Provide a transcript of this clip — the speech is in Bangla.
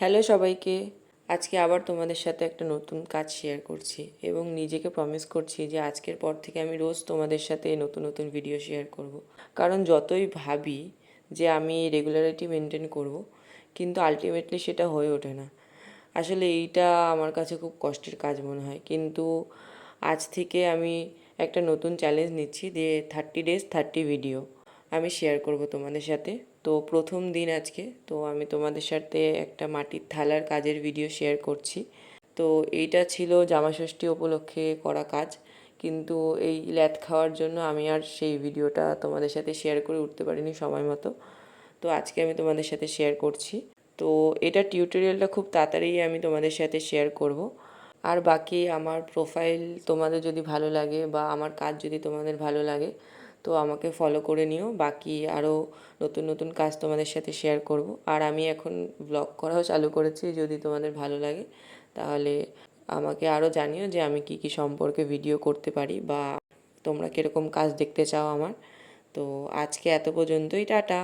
হ্যালো সবাইকে। আজকে আবার তোমাদের সাথে একটা নতুন কাজ শেয়ার করছি এবং নিজেকে প্রমিস করছি যে আজকের পর থেকে আমি রোজ তোমাদের সাথে নতুন নতুন ভিডিও শেয়ার করব। কারণ যতই ভাবি যে আমি রেগুলারিটি মেনটেন করব, কিন্তু আলটিমেটলি সেটা হয়ে ওঠে না। আসলে এইটা আমার কাছে খুব কষ্টের কাজ মনে হয়, কিন্তু আজ থেকে আমি একটা নতুন চ্যালেঞ্জ নিচ্ছি যে 30 ডেজ 30 ভিডিও আমি ষেয়ার করব তোমাদের সাথে। তো প্রথম দিন আজকে, তো আমি তোমাদের সাথে একটা মাটির থালার কাজের ভিডিও শেয়ার করছি। তো এইটা ছিল জামাষষ্ঠী উপলক্ষে করা কাজ, কিন্তু এই ল্যাদ খাওয়ার জন্য আমি আর সেই ভিডিওটা তোমাদের সাথে শেয়ার করে উঠতে পারিনি সময় মতো। তো আজকে আমি তোমাদের সাথে শেয়ার করছি। তো এটা টিউটোরিয়ালটা খুব তাড়াতাড়ি আমি তোমাদের সাথে শেয়ার করব। আর বাকি আমার প্রোফাইল তোমাদের যদি ভালো লাগে বা আমার কাজ যদি তোমাদের ভালো লাগে, তো আমাকে ফলো করে নিও। বাকি আরও নতুন নতুন কাজ তোমাদের সাথে শেয়ার করব। আর আমি এখন ব্লগ করাও চালু করেছি, যদি তোমাদের ভালো লাগে তাহলে আমাকে আরও জানিও যে আমি কি কি সম্পর্কে ভিডিও করতে পারি বা তোমরা কীরকম কাজ দেখতে চাও আমার। তো আজকে এত পর্যন্তই, টাটা।